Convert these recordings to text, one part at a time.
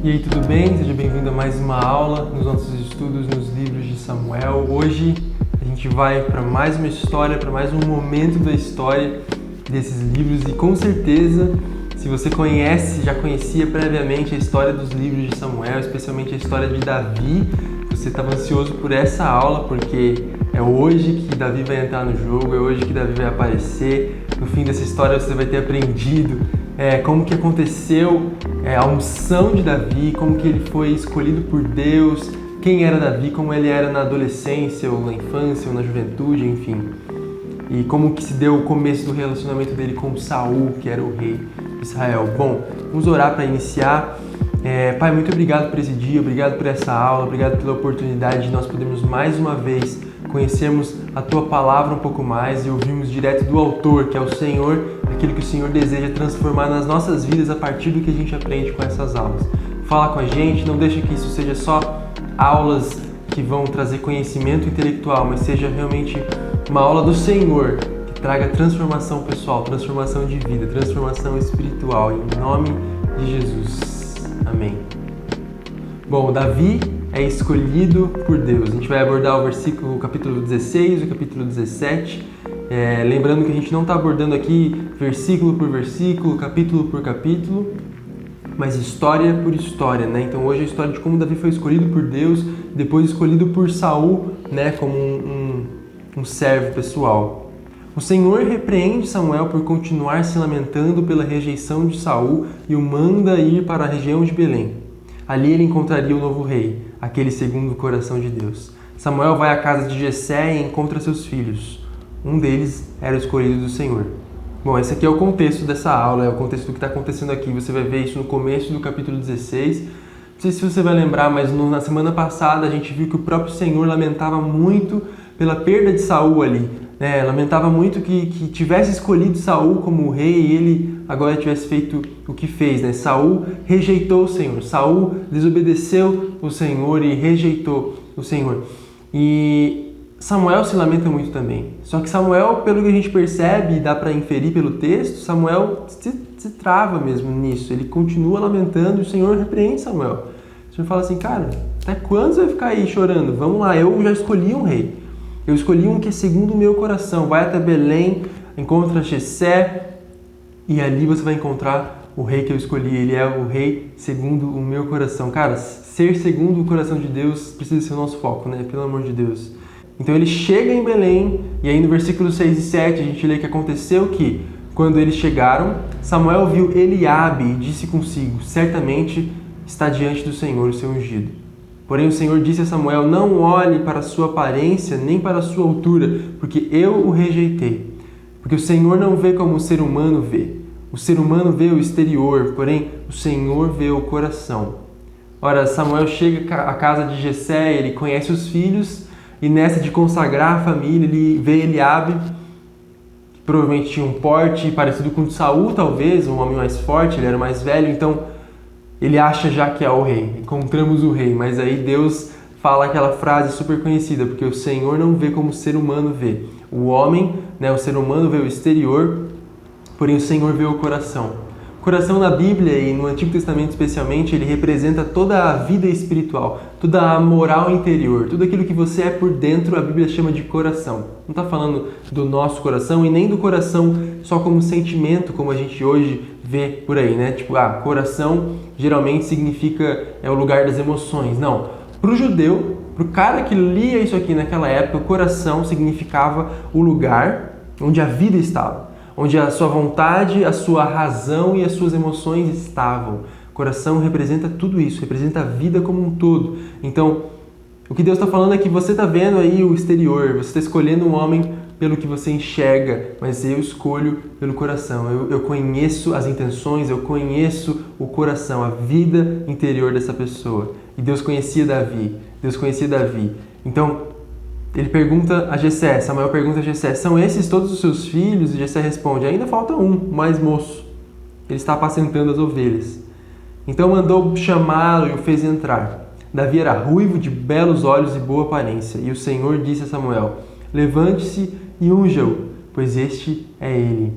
E aí, tudo bem? Seja bem-vindo a mais uma aula nos nossos estudos nos livros de Samuel. Hoje a gente vai para mais uma história, para mais um momento da história desses livros e com certeza, se você já conhecia previamente a história dos livros de Samuel, especialmente a história de Davi, você estava ansioso por essa aula porque é hoje que Davi vai entrar no jogo, é hoje que Davi vai aparecer. No fim dessa história você vai ter aprendido como que aconteceu a unção de Davi, como que ele foi escolhido por Deus, quem era Davi, como ele era na adolescência, ou na infância, ou na juventude, enfim. E como que se deu o começo do relacionamento dele com Saul, que era o rei de Israel. Bom, vamos orar para iniciar. Pai, muito obrigado por esse dia, obrigado por essa aula, obrigado pela oportunidade de nós podermos mais uma vez conhecermos a Tua Palavra um pouco mais e ouvirmos direto do Autor, que é o Senhor, aquilo que o Senhor deseja transformar nas nossas vidas a partir do que a gente aprende com essas aulas. Fala com a gente, não deixa que isso seja só aulas que vão trazer conhecimento intelectual, mas seja realmente uma aula do Senhor, que traga transformação pessoal, transformação de vida, transformação espiritual, em nome de Jesus. Amém. Bom, Davi é escolhido por Deus. A gente vai abordar o capítulo 16 e o capítulo 17. Lembrando que a gente não está abordando aqui versículo por versículo, capítulo por capítulo, mas história por história, né? Então hoje é a história de como Davi foi escolhido por Deus, depois escolhido por Saul, né, como um servo pessoal. O Senhor repreende Samuel por continuar se lamentando pela rejeição de Saul e o manda ir para a região de Belém. Ali ele encontraria o novo rei, aquele segundo o coração de Deus. Samuel vai à casa de Jessé e encontra seus filhos. Um deles era o escolhido do Senhor. Bom, esse aqui é o contexto dessa aula, é o contexto do que está acontecendo aqui. Você vai ver isso no começo do capítulo 16. Não sei se você vai lembrar, mas na semana passada a gente viu que o próprio Senhor lamentava muito pela perda de Saul ali. Lamentava muito que tivesse escolhido Saul como rei e ele agora tivesse feito o que fez. Saul rejeitou o Senhor, Saul desobedeceu o Senhor e rejeitou o Senhor. E Samuel se lamenta muito também. Só que Samuel, pelo que a gente percebe e dá para inferir pelo texto, Samuel se trava mesmo nisso. Ele continua lamentando e o Senhor repreende Samuel. O Senhor fala assim, cara, até quando você vai ficar aí chorando? Vamos lá, eu já escolhi um rei. Eu escolhi um que é segundo o meu coração. Vai até Belém, encontra Jessé e ali você vai encontrar o rei que eu escolhi. Ele é o rei segundo o meu coração. Cara, ser segundo o coração de Deus precisa ser o nosso foco, né? Pelo amor de Deus. Então ele chega em Belém e aí no versículo 6 e 7 a gente lê que aconteceu que quando eles chegaram, Samuel viu Eliabe e disse consigo, certamente está diante do Senhor o seu ungido. Porém o Senhor disse a Samuel, não olhe para a sua aparência nem para a sua altura, porque eu o rejeitei. Porque o Senhor não vê como o ser humano vê. O ser humano vê o exterior, porém o Senhor vê o coração. Ora, Samuel chega à casa de Jessé, ele conhece os filhos, e nessa de consagrar a família, ele vê Eliabe, que provavelmente tinha um porte parecido com o de Saul, talvez, um homem mais forte, ele era mais velho, então ele acha já que é o rei, encontramos o rei, mas aí Deus fala aquela frase super conhecida, porque o Senhor não vê como o ser humano vê. O homem, o ser humano vê o exterior, porém o Senhor vê o coração. O coração na Bíblia e no Antigo Testamento especialmente, ele representa toda a vida espiritual, toda a moral interior, tudo aquilo que você é por dentro, a Bíblia chama de coração. Não está falando do nosso coração e nem do coração só como sentimento, como a gente hoje vê por aí, né? Coração geralmente significa o lugar das emoções. Não, para o judeu, para o cara que lia isso aqui naquela época, o coração significava o lugar onde a vida estava. Onde a sua vontade, a sua razão e as suas emoções estavam. O coração representa tudo isso, representa a vida como um todo. Então, o que Deus está falando é que você está vendo aí o exterior, você está escolhendo um homem pelo que você enxerga, mas eu escolho pelo coração. Eu conheço as intenções, eu conheço o coração, a vida interior dessa pessoa. E Deus conhecia Davi. Então, ele pergunta a Jessé, Samuel pergunta a Jessé, são esses todos os seus filhos? E Jessé responde, ainda falta um, o mais moço. Ele está apacentando as ovelhas. Então mandou chamá-lo e o fez entrar. Davi era ruivo, de belos olhos e boa aparência. E o Senhor disse a Samuel, levante-se e unja-o, pois este é ele.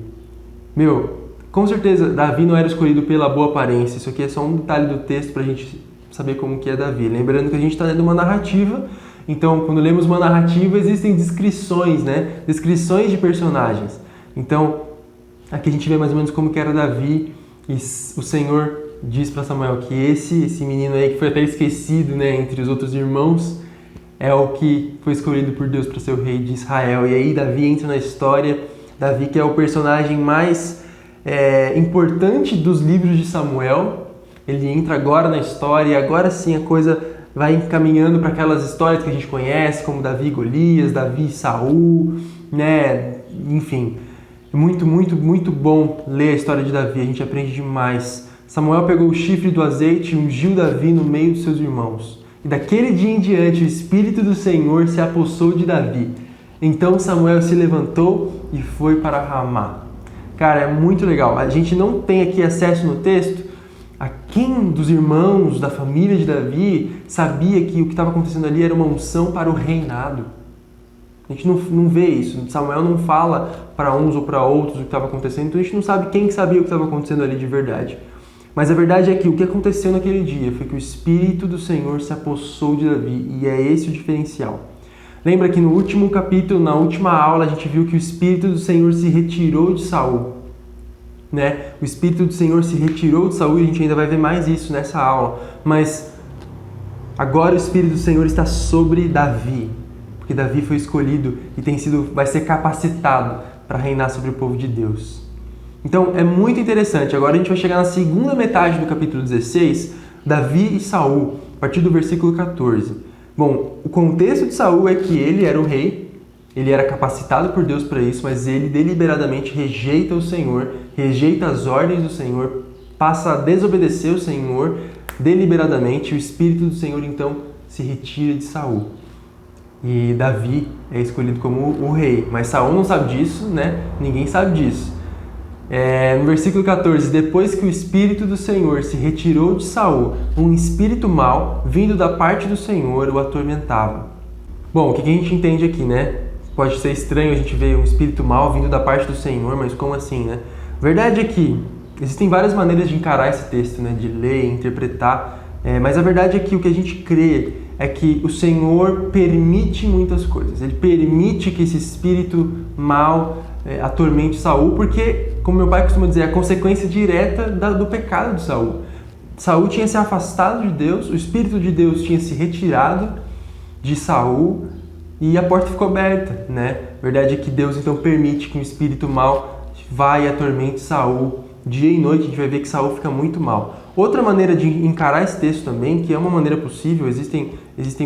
Com certeza, Davi não era escolhido pela boa aparência. Isso aqui é só um detalhe do texto para a gente saber como que é Davi. Lembrando que a gente está lendo uma narrativa, então quando lemos uma narrativa existem descrições, né? Descrições de personagens. Então, aqui a gente vê mais ou menos como que era Davi e o Senhor diz para Samuel que esse menino aí que foi até esquecido, né, entre os outros irmãos, é o que foi escolhido por Deus para ser o rei de Israel. E aí Davi entra na história, Davi que é o personagem mais importante dos livros de Samuel, ele entra agora na história e agora sim a coisa vai encaminhando para aquelas histórias que a gente conhece, como Davi e Golias, Davi e Saul, né? Enfim, muito bom ler a história de Davi, a gente aprende demais. Samuel pegou o chifre do azeite e ungiu Davi no meio de seus irmãos. E daquele dia em diante o Espírito do Senhor se apossou de Davi. Então Samuel se levantou e foi para Ramá. Cara, é muito legal. A gente não tem aqui acesso no texto a quem dos irmãos da família de Davi sabia que o que estava acontecendo ali era uma unção para o reinado. A gente não vê isso. Samuel não fala para uns ou para outros o que estava acontecendo, então a gente não sabe quem sabia o que estava acontecendo ali de verdade. Mas a verdade é que o que aconteceu naquele dia foi que o Espírito do Senhor se apossou de Davi, e é esse o diferencial. Lembra que no último capítulo, na última aula, a gente viu que o Espírito do Senhor se retirou de Saul, né? O Espírito do Senhor se retirou de Saul, e a gente ainda vai ver mais isso nessa aula. Mas agora o Espírito do Senhor está sobre Davi, porque Davi foi escolhido e vai ser capacitado para reinar sobre o povo de Deus. Então é muito interessante. Agora a gente vai chegar na segunda metade do capítulo 16, Davi e Saul, a partir do versículo 14. Bom, o contexto de Saul é que ele era o rei, ele era capacitado por Deus para isso, mas ele deliberadamente rejeita o Senhor, rejeita as ordens do Senhor, passa a desobedecer o Senhor deliberadamente, e o Espírito do Senhor então se retira de Saul. E Davi é escolhido como o rei, mas Saul não sabe disso, né? Ninguém sabe disso. No versículo 14, depois que o Espírito do Senhor se retirou de Saul, um espírito mau, vindo da parte do Senhor, o atormentava. Bom, o que a gente entende aqui, né? Pode ser estranho a gente ver um espírito mau vindo da parte do Senhor, mas como assim, né? A verdade é que existem várias maneiras de encarar esse texto, né? De ler, interpretar, mas a verdade é que o que a gente crê é que o Senhor permite muitas coisas. Ele permite que esse espírito mau atormente Saul, porque, como meu pai costuma dizer, é a consequência direta do pecado de Saul. Saul tinha se afastado de Deus, o Espírito de Deus tinha se retirado de Saul e a porta ficou aberta, né? A verdade é que Deus então permite que um espírito mau vá e atormente Saul. Dia e noite a gente vai ver que Saul fica muito mal. Outra maneira de encarar esse texto também, que é uma maneira possível, existem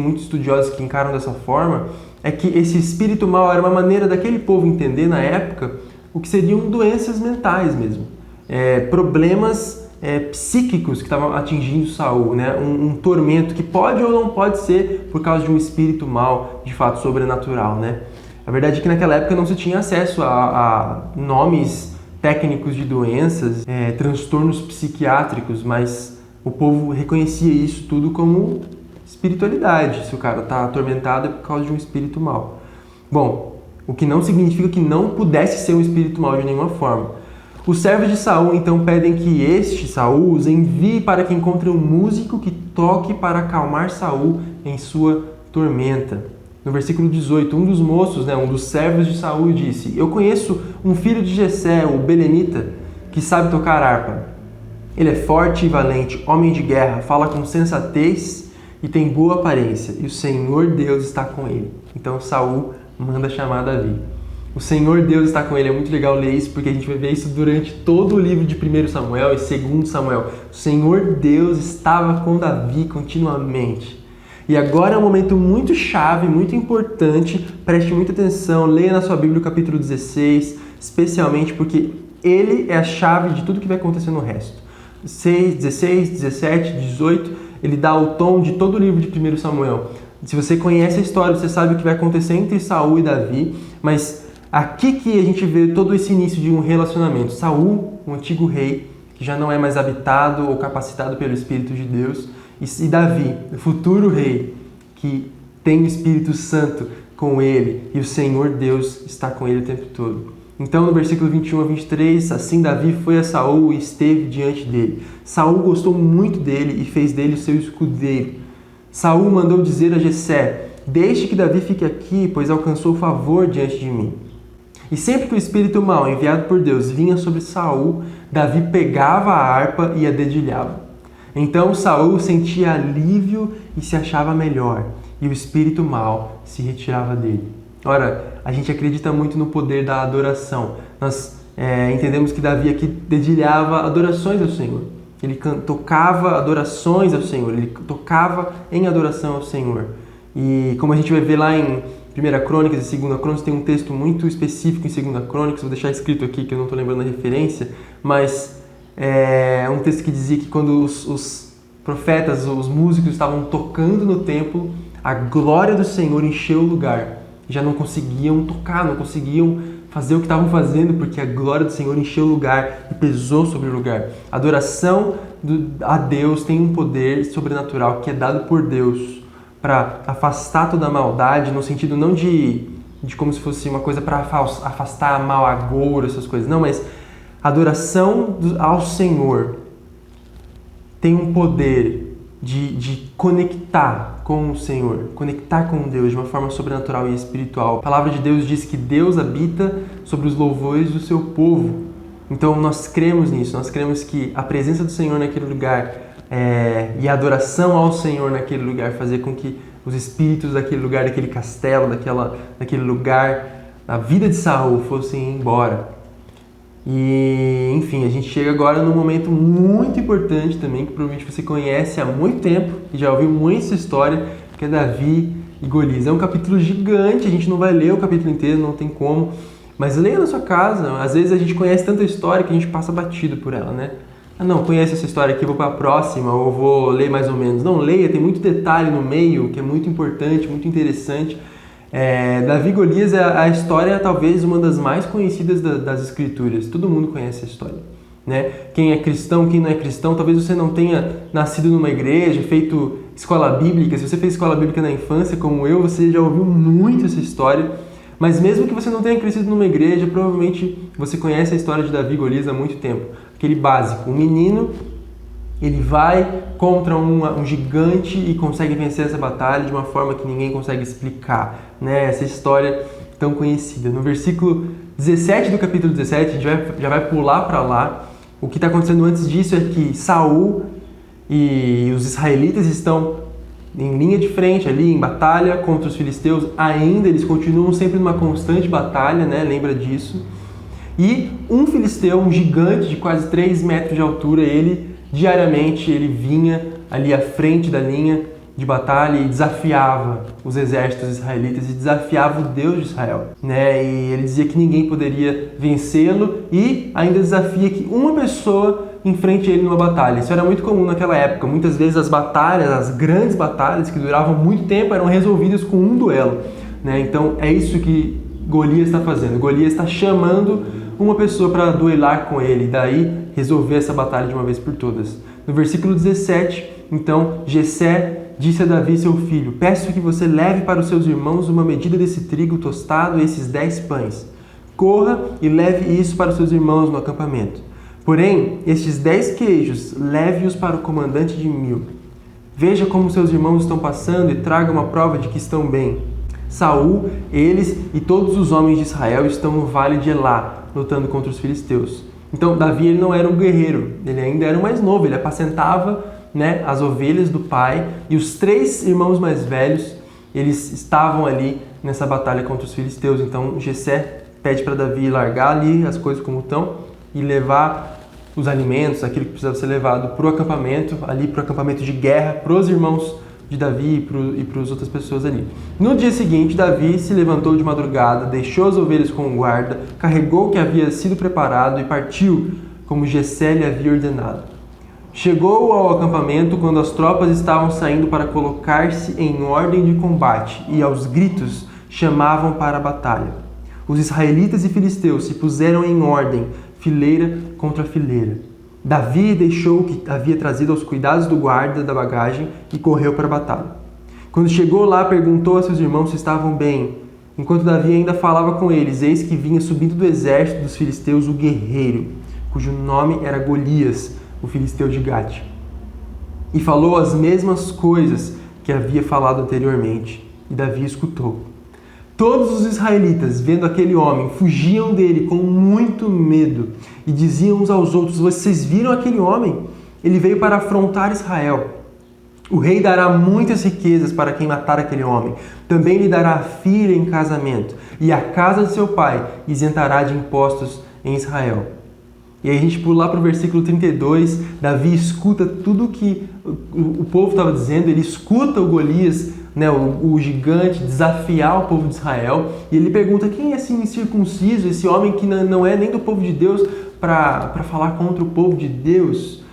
muitos estudiosos que encaram dessa forma, é que esse espírito mau era uma maneira daquele povo entender na época o que seriam doenças mentais mesmo, problemas psíquicos que estavam atingindo Saul, né? Um tormento que pode ou não pode ser por causa de um espírito mau, de fato sobrenatural, né? A verdade é que naquela época não se tinha acesso a nomes técnicos de doenças, transtornos psiquiátricos, mas o povo reconhecia isso tudo como espiritualidade. Se o cara está atormentado é por causa de um espírito mau. Bom, o que não significa que não pudesse ser um espírito mau de nenhuma forma. Os servos de Saul então pedem que Saul, os envie para que encontre um músico que toque para acalmar Saul em sua tormenta. No versículo 18, um dos moços, um dos servos de Saul disse: eu conheço um filho de Jessé, o belemita, que sabe tocar harpa. Ele é forte e valente, homem de guerra, fala com sensatez e tem boa aparência, e o Senhor Deus está com ele. Então Saul manda chamar Davi. O Senhor Deus está com ele. É muito legal ler isso, porque a gente vai ver isso durante todo o livro de 1 Samuel e 2 Samuel. O Senhor Deus estava com Davi continuamente. E agora é um momento muito chave, muito importante. Preste muita atenção, leia na sua Bíblia o capítulo 16, especialmente porque ele é a chave de tudo que vai acontecer no resto. 6, 16, 17, 18, ele dá o tom de todo o livro de 1 Samuel. Se você conhece a história, você sabe o que vai acontecer entre Saul e Davi, mas aqui que a gente vê todo esse início de um relacionamento. Saul, um antigo rei, que já não é mais habitado ou capacitado pelo Espírito de Deus, e Davi, o futuro rei, que tem o Espírito Santo com ele, e o Senhor Deus está com ele o tempo todo. Então, no versículo 21 a 23, assim Davi foi a Saul e esteve diante dele. Saul gostou muito dele e fez dele o seu escudeiro. Saul mandou dizer a Jessé: deixe que Davi fique aqui, pois alcançou favor diante de mim. E sempre que o espírito mau enviado por Deus vinha sobre Saul, Davi pegava a harpa e a dedilhava. Então Saul sentia alívio e se achava melhor, e o espírito mau se retirava dele. Ora, a gente acredita muito no poder da adoração. Nós entendemos que Davi aqui dedilhava adorações ao Senhor. Ele tocava adorações ao Senhor, ele tocava em adoração ao Senhor. E como a gente vai ver lá em 1 Crônicas e 2 Crônicas, tem um texto muito específico em 2 Crônicas, vou deixar escrito aqui que eu não estou lembrando a referência, mas é um texto que dizia que quando os profetas, os músicos estavam tocando no templo, a glória do Senhor encheu o lugar. Já não conseguiam tocar, não conseguiam fazer o que estavam fazendo, porque a glória do Senhor encheu o lugar e pesou sobre o lugar. A adoração a Deus tem um poder sobrenatural que é dado por Deus para afastar toda a maldade, no sentido não de como se fosse uma coisa para afastar a mal agouro, essas coisas. Não, mas a adoração ao Senhor tem um poder de conectar com o Senhor, conectar com Deus de uma forma sobrenatural e espiritual. A palavra de Deus diz que Deus habita sobre os louvores do seu povo. Então nós cremos nisso, nós cremos que a presença do Senhor naquele lugar e a adoração ao Senhor naquele lugar fazer com que os espíritos daquele lugar, daquele castelo, daquele lugar, a vida de Saul fossem embora. E, enfim, a gente chega agora num momento muito importante também, que provavelmente você conhece há muito tempo, e já ouviu muito essa história, que é Davi e Golias. É um capítulo gigante, a gente não vai ler o capítulo inteiro, não tem como, mas leia na sua casa. Às vezes a gente conhece tanta história que a gente passa batido por ela, né? Ah, não, conhece essa história aqui, vou para a próxima, ou vou ler mais ou menos. Não, leia, tem muito detalhe no meio, que é muito importante, muito interessante. Davi e Golias é a história, talvez, uma das mais conhecidas das Escrituras. Todo mundo conhece a história, né? Quem é cristão, quem não é cristão, talvez você não tenha nascido numa igreja, feito escola bíblica. Se você fez escola bíblica na infância, como eu, você já ouviu muito essa história. Mas mesmo que você não tenha crescido numa igreja, provavelmente você conhece a história de Davi e Golias há muito tempo. Aquele básico, um menino, ele vai contra um gigante e consegue vencer essa batalha de uma forma que ninguém consegue explicar, né? Essa história tão conhecida. No versículo 17 do capítulo 17, a gente já vai pular para lá. O que está acontecendo antes disso é que Saul e os israelitas estão em linha de frente ali, em batalha contra os filisteus. Ainda eles continuam sempre numa constante batalha, né? Lembra disso. E um filisteu, um gigante de quase 3 metros de altura, diariamente ele vinha ali à frente da linha de batalha e desafiava os exércitos israelitas e desafiava o Deus de Israel, né? E ele dizia que ninguém poderia vencê-lo e ainda desafia que uma pessoa enfrente ele numa batalha. Isso era muito comum naquela época. Muitas vezes as batalhas, as grandes batalhas que duravam muito tempo, eram resolvidas com um duelo, né? Então é isso que Golias está fazendo. Golias está chamando uma pessoa para duelar com ele, e daí resolver essa batalha de uma vez por todas. No versículo 17, então, Jessé disse a Davi, seu filho: peço que você leve para os seus irmãos uma medida desse trigo tostado e esses 10 pães. Corra e leve isso para os seus irmãos no acampamento. Porém, estes 10 queijos, leve-os para o comandante de 1000. Veja como seus irmãos estão passando e traga uma prova de que estão bem. Saul, eles e todos os homens de Israel estão no vale de Elá, lutando contra os filisteus. Então, Davi ele não era um guerreiro, ele ainda era o mais novo, ele apacentava, né, as ovelhas do pai, e os 3 irmãos mais velhos, eles estavam ali nessa batalha contra os filisteus. Então, Jessé pede para Davi largar ali as coisas como estão e levar os alimentos, aquilo que precisava ser levado para o acampamento, ali para o acampamento de guerra, para os irmãos de Davi e para as outras pessoas ali. No dia seguinte, Davi se levantou de madrugada, deixou as ovelhas com o guarda, carregou o que havia sido preparado e partiu, como Jessé lhe havia ordenado. Chegou ao acampamento quando as tropas estavam saindo para colocar-se em ordem de combate e, aos gritos, chamavam para a batalha. Os israelitas e filisteus se puseram em ordem, fileira contra fileira. Davi deixou o que havia trazido aos cuidados do guarda da bagagem e correu para a batalha. Quando chegou lá, perguntou a seus irmãos se estavam bem. Enquanto Davi ainda falava com eles, eis que vinha subindo do exército dos filisteus o guerreiro, cujo nome era Golias, o filisteu de Gate. E falou as mesmas coisas que havia falado anteriormente, e Davi escutou. Todos os israelitas, vendo aquele homem, fugiam dele com muito medo e diziam uns aos outros: vocês viram aquele homem? Ele veio para afrontar Israel. O rei dará muitas riquezas para quem matar aquele homem. Também lhe dará a filha em casamento, e a casa de seu pai isentará de impostos em Israel. E aí a gente pula lá para o versículo 32, Davi escuta tudo que o povo estava dizendo, ele escuta o Golias, né, o gigante, desafiar o povo de Israel, e ele pergunta: quem é esse incircunciso, esse homem que não é nem do povo de Deus, para falar contra o povo de Deus?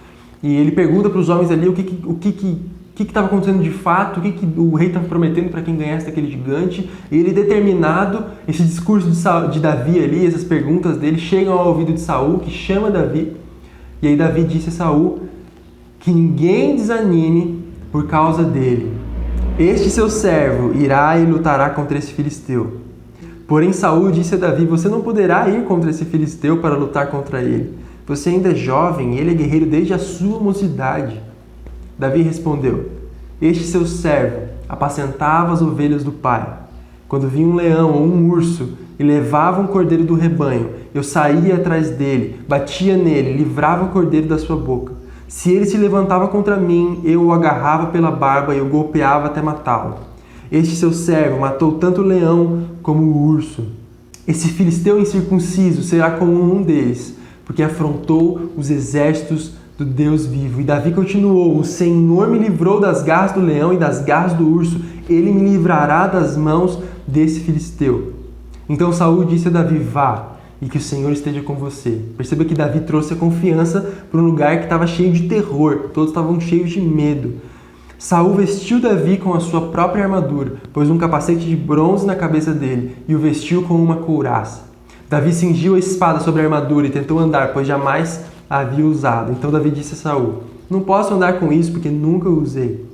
E ele pergunta para os homens ali o que estava acontecendo de fato, o que o rei estava prometendo para quem ganhasse daquele gigante. E ele, determinado, esse discurso de Davi ali, essas perguntas dele chegam ao ouvido de Saul, que chama Davi. E aí Davi disse a Saul que ninguém desanime por causa dele. Este seu servo irá e lutará contra esse filisteu. Porém Saul disse a Davi: você não poderá ir contra esse filisteu para lutar contra ele. Você ainda é jovem, ele é guerreiro desde a sua mocidade. Davi respondeu: este seu servo apacentava as ovelhas do pai. Quando vinha um leão ou um urso e levava um cordeiro do rebanho, eu saía atrás dele, batia nele, livrava o cordeiro da sua boca. Se ele se levantava contra mim, eu o agarrava pela barba e o golpeava até matá-lo. Este seu servo matou tanto o leão como o urso. Esse filisteu incircunciso será como um deles, porque afrontou os exércitos do Deus vivo. E Davi continuou: o Senhor me livrou das garras do leão e das garras do urso. Ele me livrará das mãos desse filisteu. Então Saul disse a Davi: vá, e que o Senhor esteja com você. Perceba que Davi trouxe a confiança para um lugar que estava cheio de terror. Todos estavam cheios de medo. Saul vestiu Davi com a sua própria armadura, pôs um capacete de bronze na cabeça dele e o vestiu com uma couraça. Davi cingiu a espada sobre a armadura e tentou andar, pois jamais a havia usado. Então Davi disse a Saul: não posso andar com isso, porque nunca o usei.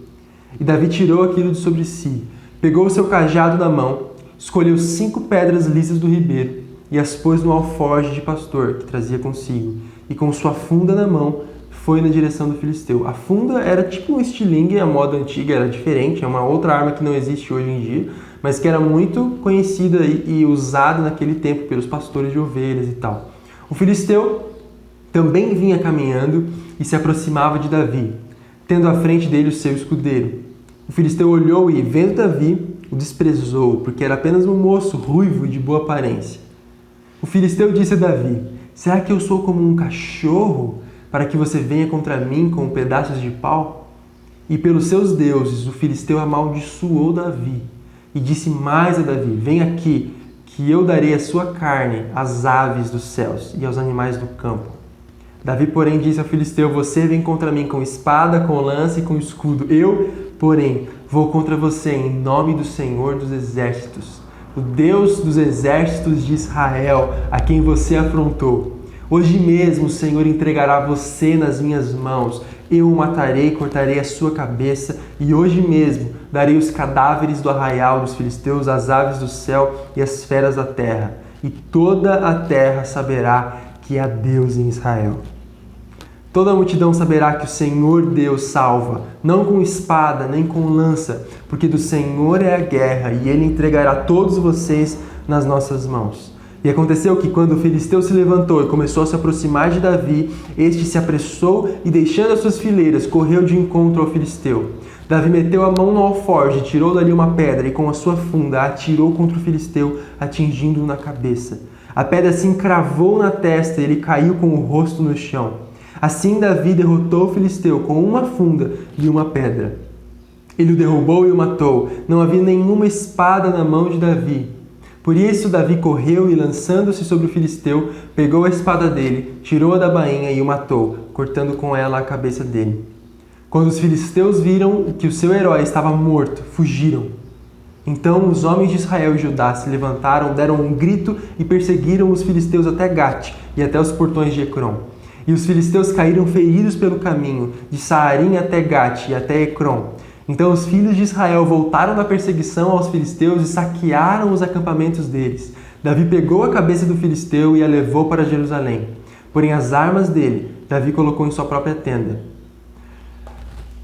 E Davi tirou aquilo de sobre si, pegou o seu cajado na mão, escolheu 5 pedras lisas do ribeiro e as pôs no alforje de pastor que trazia consigo, e com sua funda na mão foi na direção do filisteu. A funda era tipo um estilingue, a moda antiga era diferente, é uma outra arma que não existe hoje em dia, mas que era muito conhecida e usada naquele tempo pelos pastores de ovelhas e tal. O filisteu também vinha caminhando e se aproximava de Davi, tendo à frente dele o seu escudeiro. O filisteu olhou e, vendo Davi, o desprezou, porque era apenas um moço ruivo e de boa aparência. O filisteu disse a Davi: será que eu sou como um cachorro para que você venha contra mim com pedaços de pau? E pelos seus deuses o filisteu amaldiçoou Davi e disse mais a Davi: vem aqui, que eu darei a sua carne às aves dos céus e aos animais do campo. Davi, porém, disse ao filisteu: você vem contra mim com espada, com lança e com escudo. Eu, porém, vou contra você em nome do Senhor dos exércitos, o Deus dos exércitos de Israel, a quem você afrontou. Hoje mesmo o Senhor entregará você nas minhas mãos. Eu o matarei, cortarei a sua cabeça, e hoje mesmo darei os cadáveres do arraial dos filisteus, às aves do céu e às feras da terra. E toda a terra saberá que há Deus em Israel. Toda a multidão saberá que o Senhor Deus salva, não com espada nem com lança, porque do Senhor é a guerra, e Ele entregará todos vocês nas nossas mãos. E aconteceu que, quando o filisteu se levantou e começou a se aproximar de Davi, este se apressou e, deixando as suas fileiras, correu de encontro ao filisteu. Davi meteu a mão no alforje, tirou dali uma pedra e, com a sua funda, a atirou contra o filisteu, atingindo-o na cabeça. A pedra se encravou na testa e ele caiu com o rosto no chão. Assim Davi derrotou o filisteu com uma funda e uma pedra. Ele o derrubou e o matou. Não havia nenhuma espada na mão de Davi. Por isso Davi correu e, lançando-se sobre o filisteu, pegou a espada dele, tirou-a da bainha e o matou, cortando com ela a cabeça dele. Quando os filisteus viram que o seu herói estava morto, fugiram. Então os homens de Israel e Judá se levantaram, deram um grito e perseguiram os filisteus até Gate e até os portões de Ecrom. E os filisteus caíram feridos pelo caminho, de Saarim até Gate e até Ecrom. Então os filhos de Israel voltaram da perseguição aos filisteus e saquearam os acampamentos deles. Davi pegou a cabeça do filisteu e a levou para Jerusalém. Porém as armas dele, Davi colocou em sua própria tenda.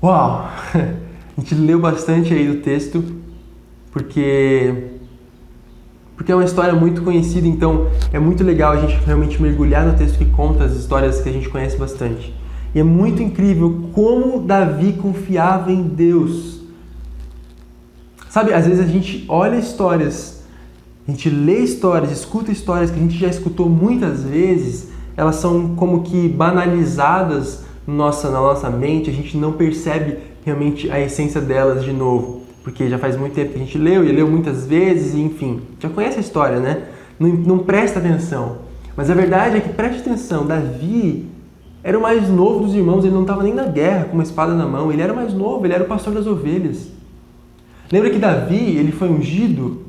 Uau! A gente leu bastante aí do texto, porque é uma história muito conhecida, então é muito legal a gente realmente mergulhar no texto que conta as histórias que a gente conhece bastante. E é muito incrível como Davi confiava em Deus. Sabe, às vezes a gente olha histórias, a gente lê histórias, escuta histórias que a gente já escutou muitas vezes, elas são como que banalizadas na nossa mente, a gente não percebe realmente a essência delas de novo, porque já faz muito tempo que a gente leu e leu muitas vezes, e enfim, já conhece a história, né? Não presta atenção. Mas a verdade é que, preste atenção, Davi era o mais novo dos irmãos, ele não estava nem na guerra com uma espada na mão, ele era o mais novo, ele era o pastor das ovelhas. Lembra que Davi, ele foi ungido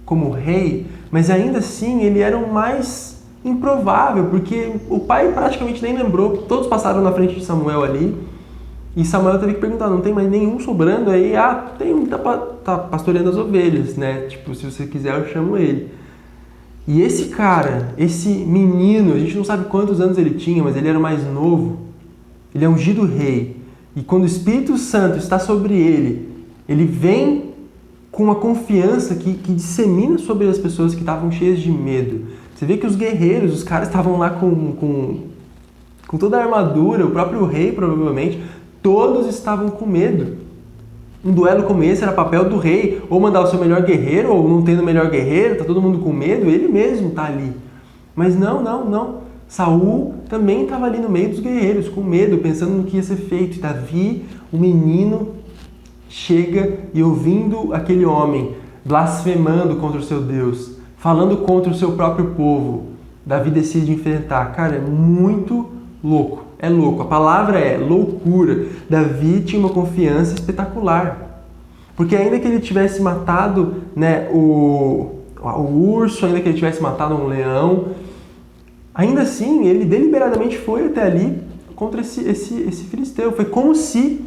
como rei, mas ainda assim ele era o mais improvável, porque o pai praticamente nem lembrou, todos passaram na frente de Samuel ali, e Samuel teve que perguntar, não tem mais nenhum sobrando aí? Ah, tem um que tá pastoreando as ovelhas, né? Tipo, se você quiser eu chamo ele. E esse cara, esse menino, a gente não sabe quantos anos ele tinha, mas ele era o mais novo. Ele é ungido rei. E quando o Espírito Santo está sobre ele, ele vem com uma confiança que dissemina sobre as pessoas que estavam cheias de medo. Você vê que os guerreiros, os caras estavam lá com toda a armadura, o próprio rei provavelmente, todos estavam com medo. Um duelo como esse era papel do rei, ou mandar o seu melhor guerreiro, ou não tendo o melhor guerreiro, tá todo mundo com medo, ele mesmo tá ali. Mas não. Saul também estava ali no meio dos guerreiros, com medo, pensando no que ia ser feito. E Davi, o menino, chega e ouvindo aquele homem blasfemando contra o seu Deus, falando contra o seu próprio povo, Davi decide enfrentar. Cara, é muito louco. É louco. A palavra é loucura. Davi tinha uma confiança espetacular. Porque ainda que ele tivesse matado, né, o urso, ainda que ele tivesse matado um leão, ainda assim, ele deliberadamente foi até ali contra esse filisteu. Foi como se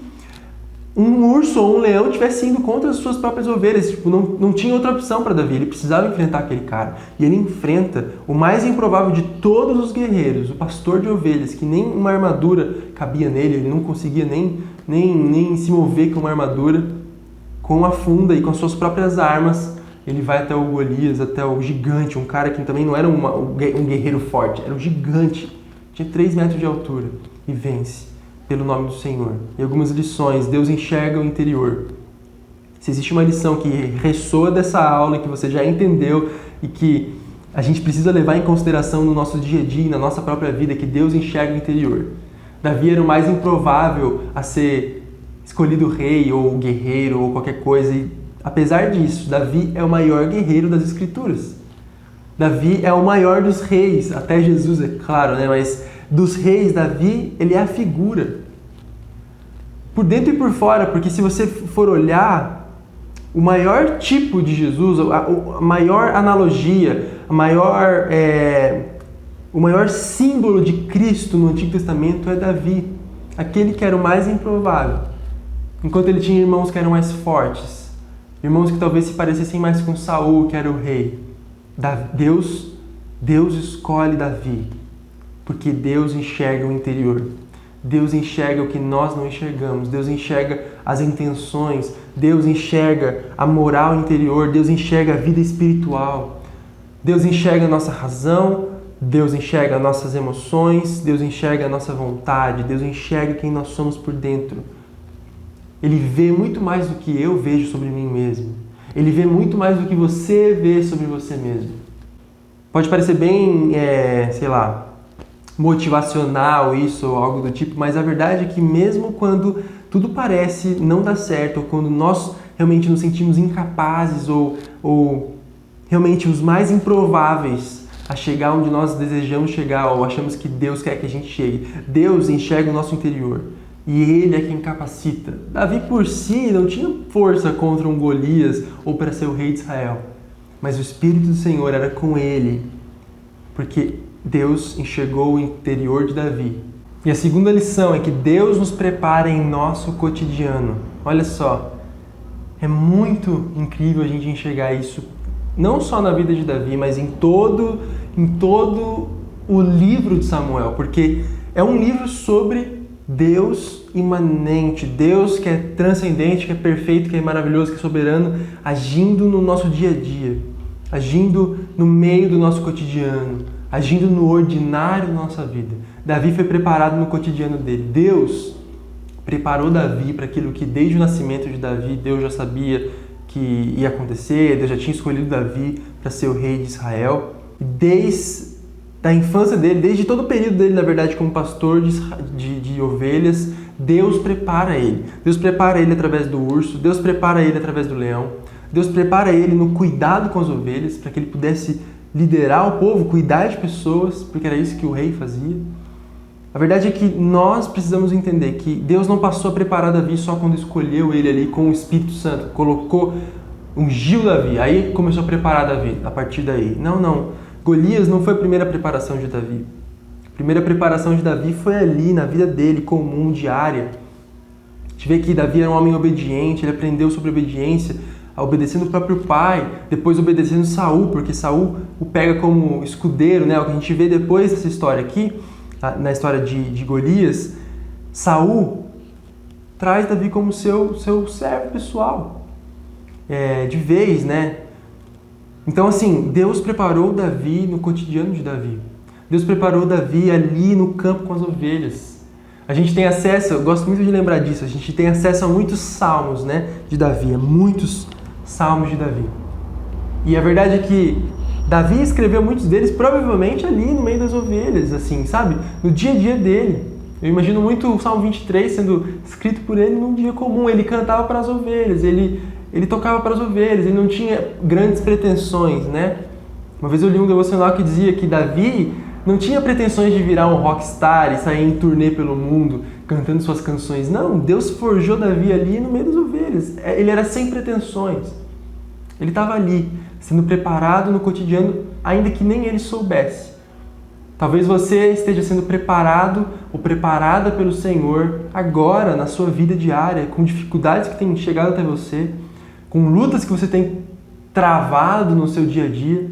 um urso ou um leão estivesse indo contra as suas próprias ovelhas. Tipo, não tinha outra opção para Davi, ele precisava enfrentar aquele cara. E ele enfrenta o mais improvável de todos os guerreiros, o pastor de ovelhas, que nem uma armadura cabia nele, ele não conseguia nem se mover com uma armadura, com a funda e com as suas próprias armas. Ele vai até o Golias, até o gigante, um cara que também não era um guerreiro forte, era um gigante, tinha 3 metros de altura, e vence. Pelo nome do Senhor. E algumas lições. Deus enxerga o interior. Se existe uma lição que ressoa dessa aula, que você já entendeu e que a gente precisa levar em consideração no nosso dia a dia, na nossa própria vida, que Deus enxerga o interior. Davi era o mais improvável a ser escolhido rei ou guerreiro ou qualquer coisa. E apesar disso, Davi é o maior guerreiro das Escrituras. Davi é o maior dos reis, até Jesus, é claro, né? Mas dos reis, Davi, ele é a figura. Por dentro e por fora, porque se você for olhar, o maior tipo de Jesus, a maior analogia, o maior símbolo de Cristo no Antigo Testamento é Davi, aquele que era o mais improvável. Enquanto ele tinha irmãos que eram mais fortes, irmãos que talvez se parecessem mais com Saul, que era o rei. Deus escolhe Davi, porque Deus enxerga o interior. Deus enxerga o que nós não enxergamos. Deus enxerga as intenções. Deus enxerga a moral interior. Deus enxerga a vida espiritual. Deus enxerga a nossa razão. Deus enxerga as nossas emoções. Deus enxerga a nossa vontade. Deus enxerga quem nós somos por dentro. Ele vê muito mais do que eu vejo sobre mim mesmo. Ele vê muito mais do que você vê sobre você mesmo. Pode parecer bem, motivacional isso ou algo do tipo, mas a verdade é que mesmo quando tudo parece não dar certo, ou quando nós realmente nos sentimos incapazes ou realmente os mais improváveis a chegar onde nós desejamos chegar ou achamos que Deus quer que a gente chegue, Deus enxerga o nosso interior e Ele é quem capacita. Davi por si não tinha força contra um Golias ou para ser o rei de Israel, mas o Espírito do Senhor era com ele, porque Deus enxergou o interior de Davi. E a segunda lição é que Deus nos prepara em nosso cotidiano. Olha só, é muito incrível a gente enxergar isso, não só na vida de Davi, mas em todo o livro de Samuel, porque é um livro sobre Deus imanente, Deus que é transcendente, que é perfeito, que é maravilhoso, que é soberano, agindo no nosso dia a dia, agindo no meio do nosso cotidiano, agindo no ordinário da nossa vida. Davi foi preparado no cotidiano dele. Deus preparou Davi para aquilo que desde o nascimento de Davi Deus já sabia que ia acontecer, Deus já tinha escolhido Davi para ser o rei de Israel. E desde a infância dele, desde todo o período dele, na verdade, como pastor de ovelhas, Deus prepara ele. Deus prepara ele através do urso, Deus prepara ele através do leão, Deus prepara ele no cuidado com as ovelhas, para que ele pudesse liderar o povo, cuidar de pessoas, porque era isso que o rei fazia. A verdade é que nós precisamos entender que Deus não passou a preparar Davi só quando escolheu ele ali com o Espírito Santo, ungiu Davi, aí começou a preparar Davi a partir daí. Não. Golias não foi a primeira preparação de Davi. A primeira preparação de Davi foi ali, na vida dele, comum, diária. A gente vê que Davi era um homem obediente, ele aprendeu sobre obediência, obedecendo o próprio pai, depois obedecendo Saul, porque Saul o pega como escudeiro, né? O que a gente vê depois dessa história aqui, na história de Golias, Saul traz Davi como seu servo pessoal, de vez, né? Então, assim, Deus preparou Davi no cotidiano de Davi. Deus preparou Davi ali no campo com as ovelhas. A gente tem acesso, eu gosto muito de lembrar disso, a gente tem acesso a muitos salmos, né, de Davi, muitos salmos de Davi. E a verdade é que Davi escreveu muitos deles provavelmente ali no meio das ovelhas, assim, sabe? No dia a dia dele. Eu imagino muito o Salmo 23 sendo escrito por ele num dia comum. Ele cantava para as ovelhas, ele tocava para as ovelhas, ele não tinha grandes pretensões, né? Uma vez eu li um devocional que dizia que Davi não tinha pretensões de virar um rockstar e sair em turnê pelo mundo cantando suas canções. Não, Deus forjou Davi ali no meio das ovelhas. Ele era sem pretensões. Ele estava ali, sendo preparado no cotidiano, ainda que nem ele soubesse. Talvez você esteja sendo preparado ou preparada pelo Senhor agora, na sua vida diária, com dificuldades que têm chegado até você, com lutas que você tem travado no seu dia a dia.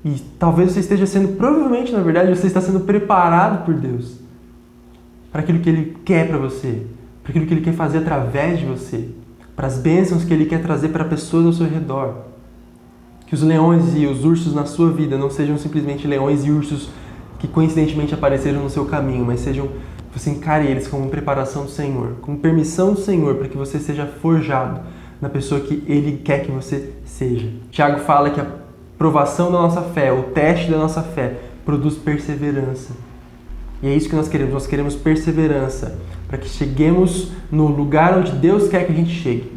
E talvez você esteja sendo, provavelmente, na verdade, você está sendo preparado por Deus para aquilo que Ele quer para você, para aquilo que Ele quer fazer através de você, para as bênçãos que Ele quer trazer para pessoas ao seu redor. Que os leões e os ursos na sua vida não sejam simplesmente leões e ursos que coincidentemente apareceram no seu caminho, mas sejam, você encare eles como preparação do Senhor, como permissão do Senhor para que você seja forjado na pessoa que Ele quer que você seja. Tiago fala que a provação da nossa fé, o teste da nossa fé, produz perseverança. E é isso que nós queremos perseverança, para que cheguemos no lugar onde Deus quer que a gente chegue,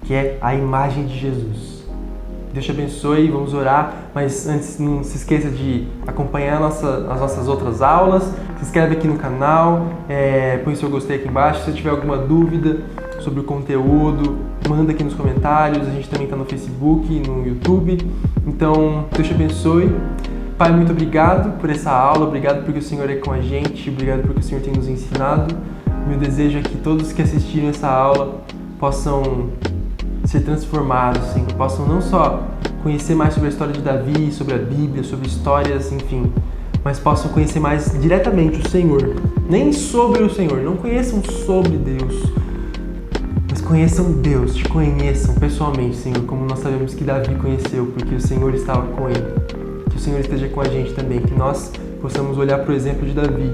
que é a imagem de Jesus. Deus te abençoe, vamos orar, mas antes não se esqueça de acompanhar as nossas outras aulas, se inscreve aqui no canal, põe seu gostei aqui embaixo, se tiver alguma dúvida sobre o conteúdo, manda aqui nos comentários, a gente também está no Facebook, no YouTube, então Deus te abençoe. Pai, muito obrigado por essa aula, obrigado porque o Senhor é com a gente, obrigado porque o Senhor tem nos ensinado. Meu desejo é que todos que assistiram essa aula possam ser transformados, Senhor, possam não só conhecer mais sobre a história de Davi, sobre a Bíblia, sobre histórias, enfim, mas possam conhecer mais diretamente o Senhor. Nem sobre o Senhor, não conheçam sobre Deus, mas conheçam Deus, te conheçam pessoalmente, Senhor, como nós sabemos que Davi conheceu, porque o Senhor estava com ele. Que o Senhor esteja com a gente também, que nós possamos olhar para o exemplo de Davi,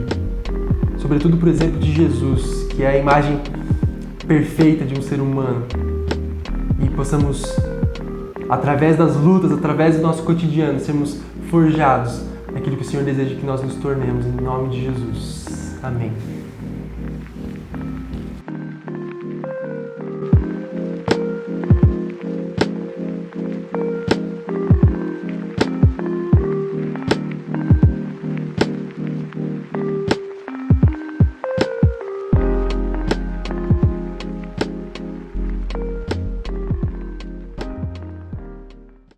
sobretudo para o exemplo de Jesus, que é a imagem perfeita de um ser humano, e possamos, através das lutas, através do nosso cotidiano, sermos forjados naquilo que o Senhor deseja que nós nos tornemos, em nome de Jesus. Amém.